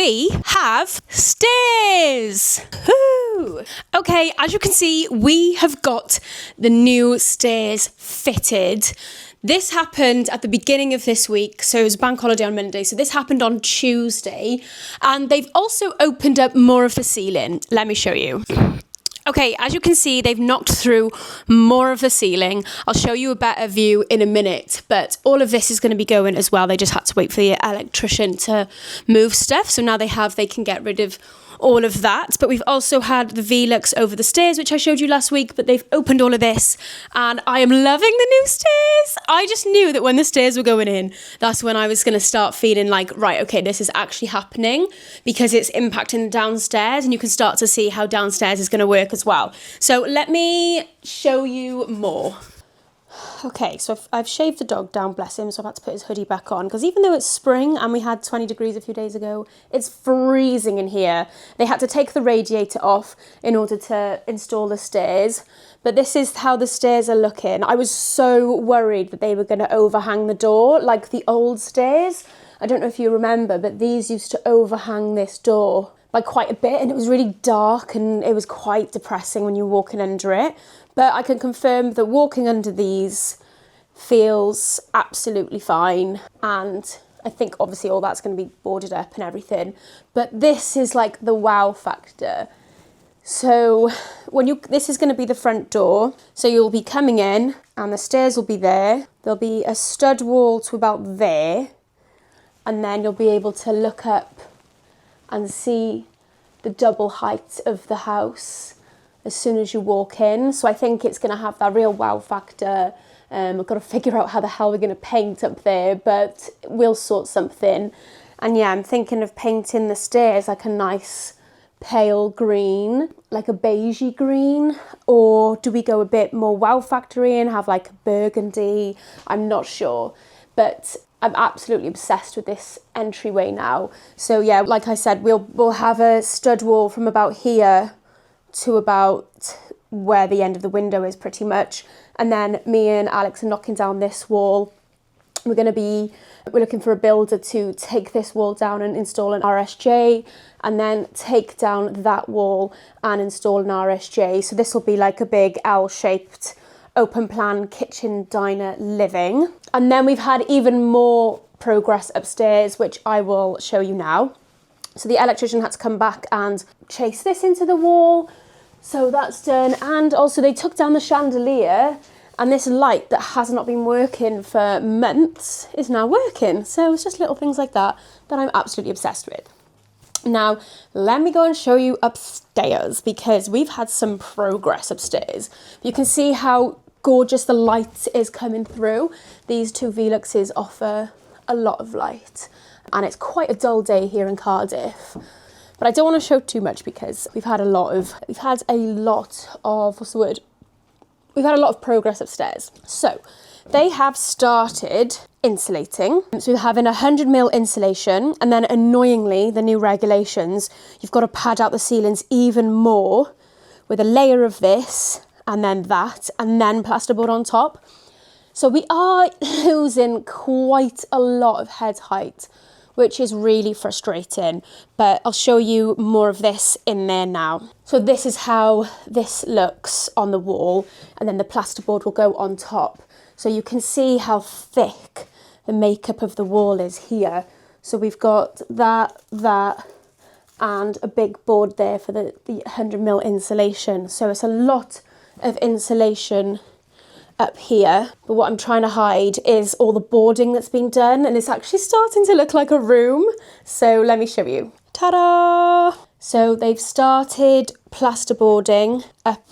we have stairs. Woo! Okay, as you can see, we have got the new stairs fitted. This happened at the beginning of this week, so it was a bank holiday on Monday, so this happened on Tuesday, and they've also opened up more of the ceiling. Let me show you. Okay, as you can see, they've knocked through more of the ceiling. I'll show you a better view in a minute, but all of this is going to be going as well. They just had to wait for the electrician to move stuff, so now they can get rid of all of that. But we've also had the Velux over the stairs, which I showed you last week, but they've opened all of this, and I am loving the new stairs. I just knew that when the stairs were going in, that's when I was going to start feeling like, right, okay, this is actually happening, because it's impacting downstairs, and you can start to see how downstairs is going to work as well. So let me show you more. Okay, so I've shaved the dog down, bless him, so I've had to put his hoodie back on, because even though it's spring and we had 20 degrees a few days ago, it's freezing in here. They had to take the radiator off in order to install the stairs, but this is how the stairs are looking. I was so worried that they were going to overhang the door like the old stairs. I don't know if you remember, but these used to overhang this door by quite a bit, and it was really dark and it was quite depressing when you were walking under it. But I can confirm that walking under these feels absolutely fine, and I think obviously all that's going to be boarded up and everything, but this is like the wow factor. So this is going to be the front door, so you'll be coming in and the stairs will be there. There'll be a stud wall to about there, and then you'll be able to look up and see the double height of the house as soon as you walk in. So I think it's going to have that real wow factor. I've got to figure out how the hell we're going to paint up there, but we'll sort something. And yeah, I'm thinking of painting the stairs like a nice pale green, like a beigey green, or do we go a bit more wow factory and have like a burgundy? I'm not sure, but I'm absolutely obsessed with this entryway now. So yeah, like I said, we'll have a stud wall from about here to about where the end of the window is pretty much. And then me and Alex are knocking down this wall. We're looking for a builder to take this wall down and install an RSJ, and then take down that wall and install an RSJ. So this will be like a big L-shaped open plan kitchen, diner, living. And then we've had even more progress upstairs, which I will show you now. So the electrician had to come back and chase this into the wall. So that's done. And also they took down the chandelier, and this light that has not been working for months is now working. So it's just little things like that that I'm absolutely obsessed with. Now, let me go and show you upstairs, because we've had some progress upstairs. You can see how gorgeous the light is coming through. These two Veluxes offer a lot of light, and it's quite a dull day here in Cardiff. But I don't want to show too much, because we've had a lot of progress upstairs. So they have started insulating. So we're having 100mm insulation, and then annoyingly, the new regulations, you've got to pad out the ceilings even more with a layer of this, and then that, and then plasterboard on top. So we are losing quite a lot of head height, which is really frustrating, but I'll show you more of this in there now. So this is how this looks on the wall, and then the plasterboard will go on top. So you can see how thick the makeup of the wall is here. So we've got that, and a big board there for the 100mm insulation. So it's a lot of insulation up here, but what I'm trying to hide is all the boarding that's been done, and it's actually starting to look like a room. So let me show you. Ta-da! So they've started plasterboarding up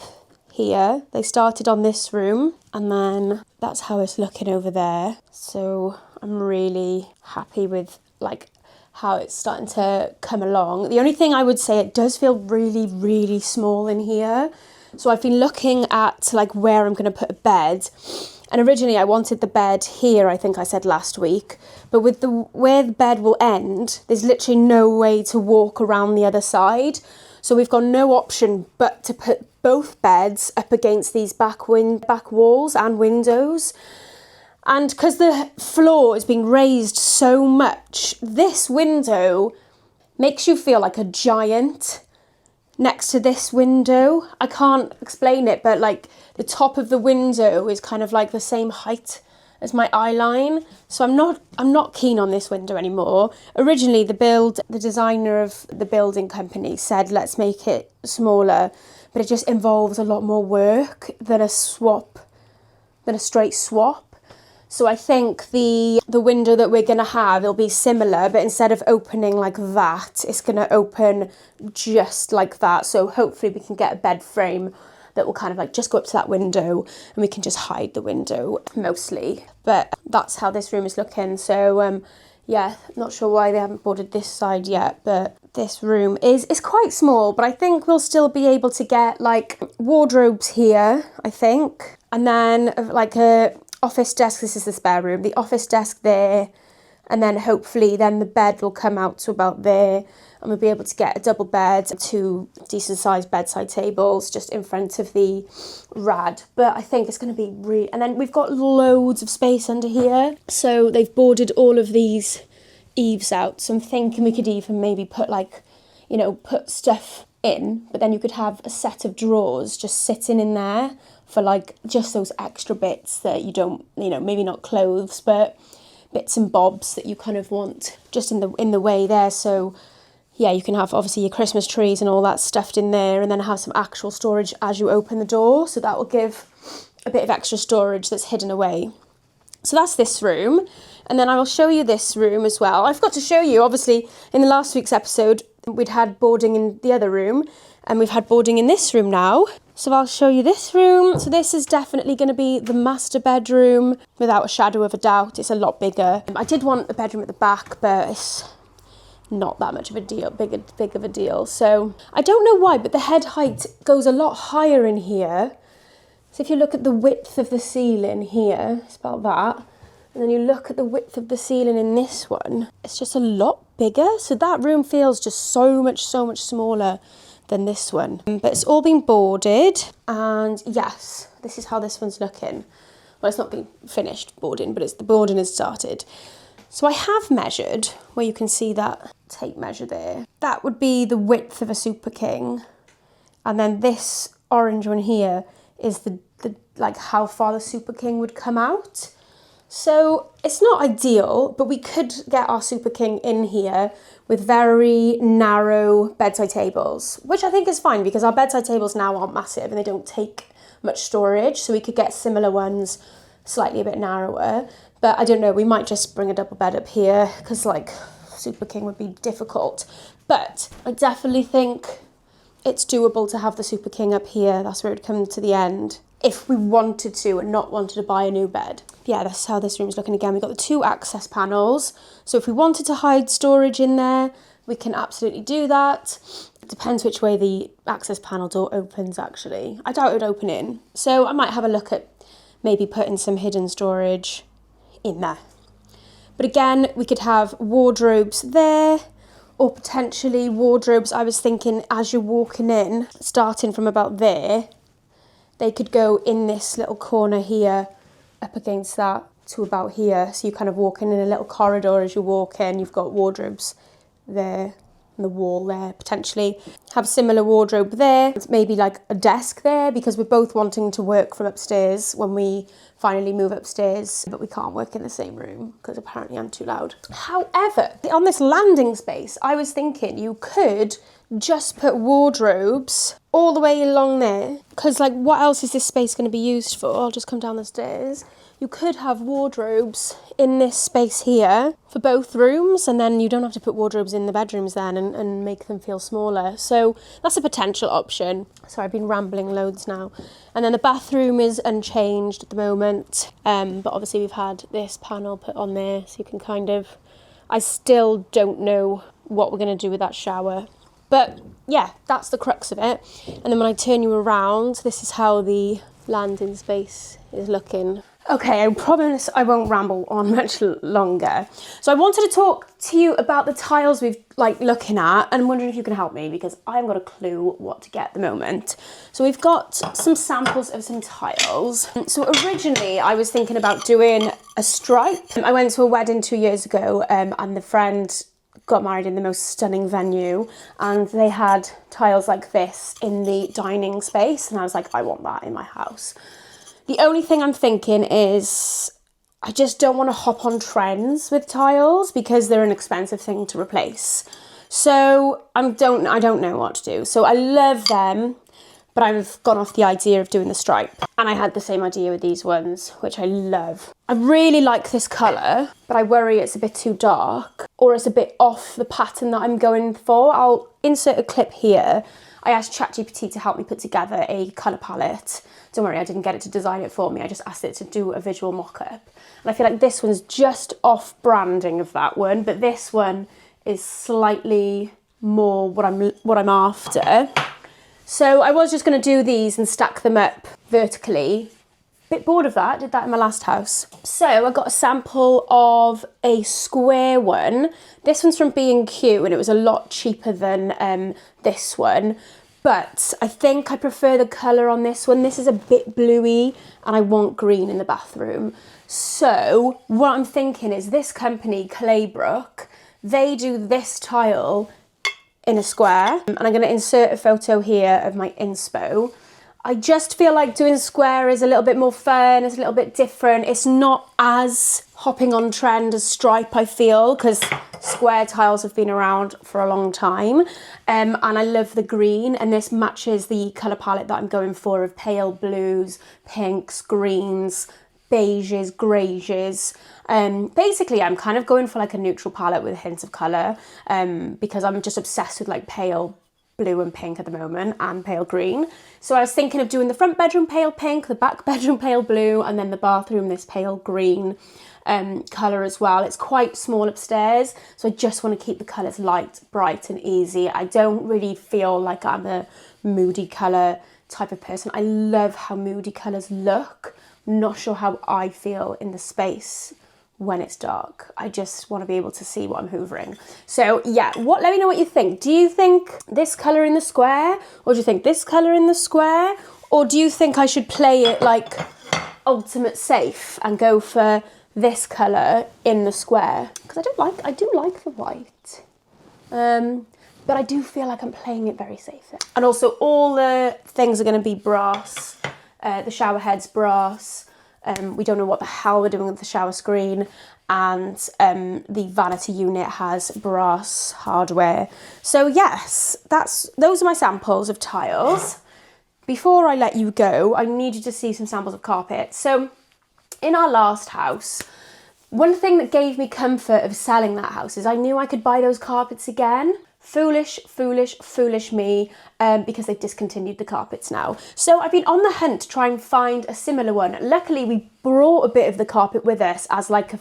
here. They started on this room, and then that's how it's looking over there. So I'm really happy with like how it's starting to come along. The only thing I would say, it does feel really, really small in here. So I've been looking at like where I'm going to put a bed, and originally I wanted the bed here, I think I said last week, but with where the bed will end, there's literally no way to walk around the other side. So we've got no option but to put both beds up against these back walls and windows. And because the floor is being raised so much, this window makes you feel like a giant next to this window. I can't explain it, but like the top of the window is kind of like the same height as my eye line. So I'm not keen on this window anymore. Originally the designer of the building company said let's make it smaller, but it just involves a lot more work than a straight swap. So I think the window that we're going to have, it'll be similar, but instead of opening like that, it's going to open just like that. So hopefully we can get a bed frame that will kind of like just go up to that window and we can just hide the window mostly. But that's how this room is looking. So yeah, not sure why they haven't boarded this side yet, but this room is quite small, but I think we'll still be able to get like wardrobes here, I think. And then like a office desk, this is the spare room, the office desk there, and then hopefully then the bed will come out to about there, and we'll be able to get a double bed, 2 decent sized bedside tables just in front of the rad. But I think it's going to be really, and then we've got loads of space under here, so they've boarded all of these eaves out, so I'm thinking we could even maybe put like, you know, put stuff in, but then you could have a set of drawers just sitting in there for like just those extra bits that you don't, you know, maybe not clothes, but bits and bobs that you kind of want just in the way there. So yeah, you can have obviously your Christmas trees and all that stuffed in there, and then have some actual storage as you open the door, so that will give a bit of extra storage that's hidden away. So that's this room, and then I will show you this room as well. I forgot to show you, obviously in the last week's episode we'd had boarding in the other room, and we've had boarding in this room now. So I'll show you this room. So this is definitely going to be the master bedroom, without a shadow of a doubt. It's a lot bigger. I did want a bedroom at the back, but it's not that much of a deal, big of a deal. So I don't know why, but the head height goes a lot higher in here. So if you look at the width of the ceiling here, it's about that. And then you look at the width of the ceiling in this one, it's just a lot bigger. So that room feels just so much smaller than this one. But it's all been boarded, and yes, this is how this one's looking. Well, it's not been finished boarding, but the boarding has started. So I have measured, where you can see that tape measure there. That would be the width of a Super King. And then this orange one here is the like how far the Super King would come out. So it's not ideal, but we could get our Super King in here with very narrow bedside tables, which I think is fine because our bedside tables now aren't massive and they don't take much storage. So we could get similar ones, slightly a bit narrower. But I don't know, we might just bring a double bed up here because like Super King would be difficult. But I definitely think it's doable to have the Super King up here. That's where it would come to the end, if we wanted to and not wanted to buy a new bed. Yeah, that's how this room's looking again. We've got the 2 access panels. So if we wanted to hide storage in there, we can absolutely do that. It depends which way the access panel door opens, actually. I doubt it would open in. So I might have a look at maybe putting some hidden storage in there. But again, we could have wardrobes there, or potentially wardrobes, I was thinking, as you're walking in, starting from about there, they could go in this little corner here, up against that to about here. So you're kind of walking in a little corridor as you walk in. You've got wardrobes there, on the wall there, potentially. Have a similar wardrobe there. Maybe like a desk there, because we're both wanting to work from upstairs when we finally move upstairs, but we can't work in the same room because apparently I'm too loud. However, on this landing space, I was thinking you could just put wardrobes all the way along there, because like what else is this space going to be used for? I'll just come down the stairs. You could have wardrobes in this space here for both rooms, and then you don't have to put wardrobes in the bedrooms then and make them feel smaller. So that's a potential option. Sorry, I've been rambling loads now. And then the bathroom is unchanged at the moment, but obviously we've had this panel put on there, so you can kind of, I still don't know what we're going to do with that shower. But yeah, that's the crux of it. And then when I turn you around, this is how the landing space is looking. Okay, I promise I won't ramble on much longer. So I wanted to talk to you about the tiles we've looking at, and I'm wondering if you can help me because I haven't got a clue what to get at the moment. So we've got some samples of some tiles. So originally I was thinking about doing a stripe. I went to a wedding 2 years ago and the friend got married in the most stunning venue, and they had tiles like this in the dining space, and I was like, I want that in my house. The only thing I'm thinking is I just don't want to hop on trends with tiles because they're an expensive thing to replace. So I don't know what to do. So I love them, but I've gone off the idea of doing the stripe. And I had the same idea with these ones, which I love. I really like this colour, but I worry it's a bit too dark or it's a bit off the pattern that I'm going for. I'll insert a clip here. I asked ChatGPT to help me put together a colour palette. Don't worry, I didn't get it to design it for me. I just asked it to do a visual mock-up. And I feel like this one's just off branding of that one, but this one is slightly more what I'm after. So I was just going to do these and stack them up vertically. Bit bored of that, did that in my last house. So I got a sample of a square one. This one's from B&Q and it was a lot cheaper than this one. But I think I prefer the colour on this one. This is a bit bluey and I want green in the bathroom. So what I'm thinking is this company, Claybrook, they do this tile in a square. And I'm going to insert a photo here of my inspo. I just feel like doing square is a little bit more fun, it's a little bit different. It's not as hopping on trend as stripe, I feel, because square tiles have been around for a long time. And I love the green, and this matches the colour palette that I'm going for of pale blues, pinks, greens, beiges, greys. Basically, I'm kind of going for like a neutral palette with hints of colour because I'm just obsessed with like pale blue and pink at the moment and pale green. So I was thinking of doing the front bedroom pale pink, the back bedroom pale blue, and then the bathroom this pale green colour as well. It's quite small upstairs, so I just want to keep the colours light, bright and easy. I don't really feel like I'm a moody colour type of person. I love how moody colours look. I'm not sure how I feel in the space when it's dark. I just want to be able to see what I'm hoovering. So yeah, let me know what you think. Do you think this colour in the square, or do you think this colour in the square, or do you think I should play it like ultimate safe and go for this colour in the square? Because I do like the white, but I do feel like I'm playing it very safe there. And also all the things are going to be brass. The shower head's brass. We don't know what the hell we're doing with the shower screen, and the vanity unit has brass hardware. So yes, those are my samples of tiles. Before I let you go, I need you to see some samples of carpet. So in our last house, one thing that gave me comfort of selling that house is I knew I could buy those carpets again. Foolish, foolish, foolish me, because they've discontinued the carpets now. So I've been on the hunt to try and find a similar one. Luckily, we brought a bit of the carpet with us as like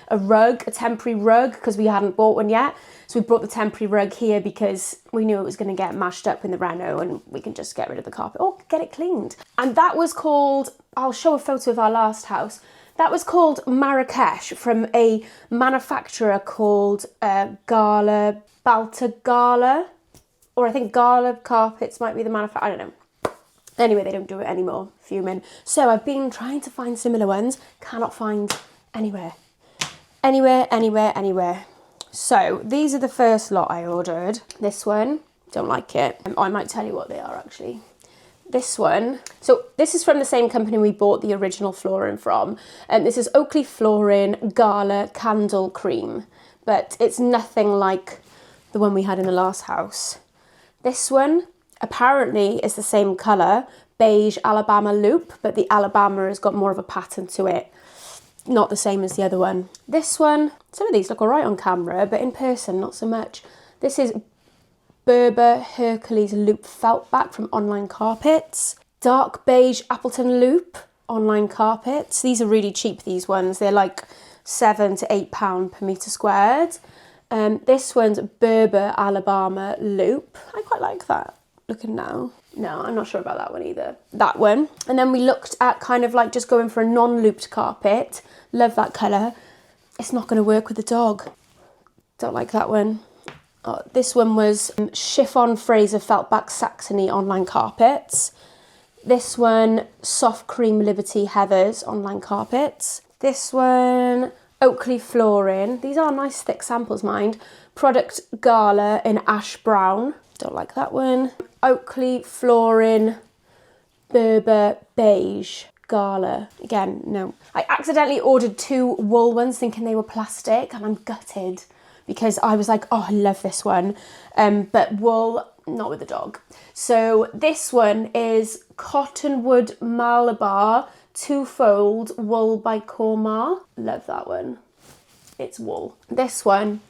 a rug, a temporary rug, because we hadn't bought one yet. So we brought the temporary rug here because we knew it was going to get mashed up in the reno and we can just get rid of the carpet or get it cleaned. And that was called, I'll show a photo of our last house. That was called Marrakesh from a manufacturer called Balta Gala, or I think Gala Carpets might be the manufacturer, I don't know. Anyway, they don't do it anymore, fuming. So I've been trying to find similar ones, cannot find anywhere. Anywhere. So these are the first lot I ordered. This one, don't like it. I might tell you what they are actually. This one, so this is from the same company we bought the original flooring from. And this is Oakley Flooring Gala Candle Cream, but it's nothing like the one we had in the last house. This one apparently is the same colour, beige Alabama loop, but the Alabama has got more of a pattern to it. Not the same as the other one. This one, some of these look all right on camera, but in person, not so much. This is Berber Hercules loop felt back from Online Carpets. Dark beige Appleton loop Online Carpets. These are really cheap, these ones. They're like £7 to £8 per metre squared. This one's Berber Alabama loop. I quite like that, looking now. No, I'm not sure about that one either. That one. And then we looked at kind of like just going for a non-looped carpet. Love that colour. It's not going to work with the dog. Don't like that one. Oh, this one was Chiffon Fraser Feltback Saxony Online Carpets. This one, Soft Cream Liberty Heathers Online Carpets. This one, Oakley flooring. These are nice thick samples, mind. Product Gala in ash brown. Don't like that one. Oakley flooring Berber beige. Gala. Again, no. I accidentally ordered 2 wool ones thinking they were plastic, and I'm gutted because I was like, oh, I love this one. But wool, not with the dog. So this one is Cottonwood Malabar 2-fold wool by Cormar. Love that one. It's wool. This one,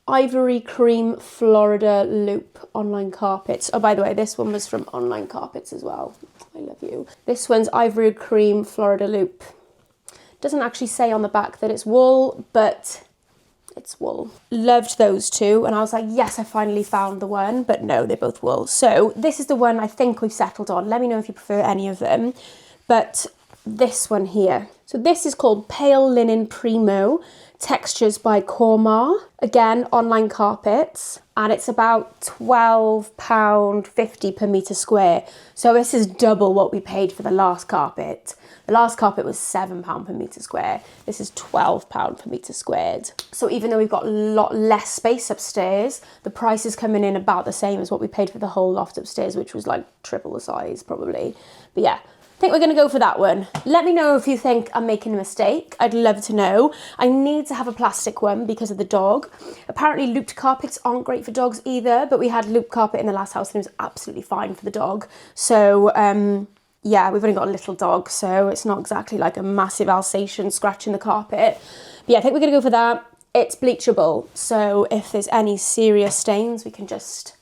Ivory Cream Florida Loop online carpets. Oh, by the way, this one was from Online Carpets as well. I love you. This one's Ivory Cream Florida Loop. Doesn't actually say on the back that it's wool, but it's wool. Loved those 2, and I was like, yes, I finally found the one, but no, they're both wool. So this is the one I think we've settled on. Let me know if you prefer any of them. But this one here. So this is called Pale Linen Primo Textures by Cormar. Again, Online Carpets, and it's about £12.50 per metre square. So this is double what we paid for the last carpet. The last carpet was £7 per metre square. This is £12 per metre squared. So even though we've got a lot less space upstairs, the price is coming in about the same as what we paid for the whole loft upstairs, which was like triple the size probably. But yeah, I think we're going to go for that one. Let me know if you think I'm making a mistake. I'd love to know. I need to have a plastic one because of the dog. Apparently looped carpets aren't great for dogs either, but we had looped carpet in the last house and it was absolutely fine for the dog. So yeah, we've only got a little dog, so it's not exactly like a massive Alsatian scratching the carpet. But yeah, I think we're going to go for that. It's bleachable, so if there's any serious stains, we can just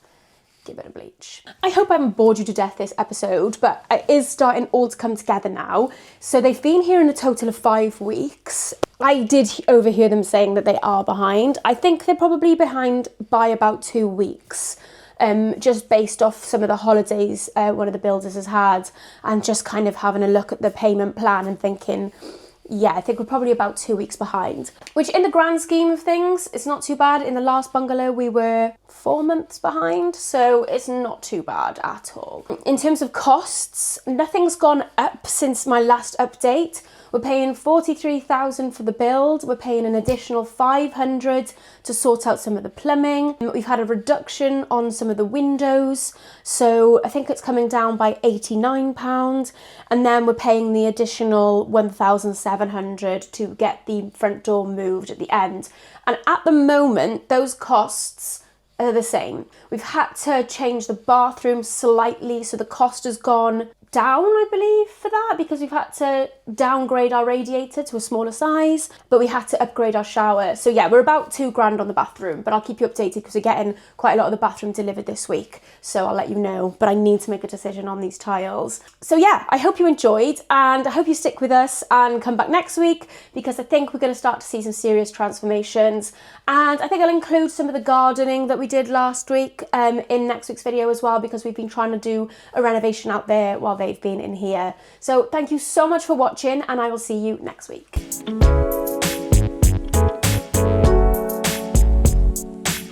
give it a bleach. I hope I haven't bored you to death this episode, but it is starting all to come together now. So they've been here in a total of 5 weeks. I did overhear them saying that they are behind. I think they're probably behind by about 2 weeks. Just based off some of the holidays one of the builders has had, and just kind of having a look at the payment plan and thinking, yeah, I think we're probably about 2 weeks behind, which in the grand scheme of things, it's not too bad. In the last bungalow, we were 4 months behind, so it's not too bad at all. In terms of costs, nothing's gone up since my last update. We're paying $43,000 for the build. We're paying an additional $500 to sort out some of the plumbing. We've had a reduction on some of the windows, so I think it's coming down by £89. And then we're paying the additional $1,700 to get the front door moved at the end. And at the moment, those costs are the same. We've had to change the bathroom slightly, so the cost has gone down, I believe, for that, because we've had to downgrade our radiator to a smaller size, but we had to upgrade our shower. So yeah, we're about £2,000 on the bathroom, but I'll keep you updated because we're getting quite a lot of the bathroom delivered this week, so I'll let you know. But I need to make a decision on these tiles. So yeah, I hope you enjoyed, and I hope you stick with us and come back next week, because I think we're going to start to see some serious transformations, and I think I'll include some of the gardening that we did last week in next week's video as well, because we've been trying to do a renovation out there while they've been in here. So thank you so much for watching, and I will see you next week.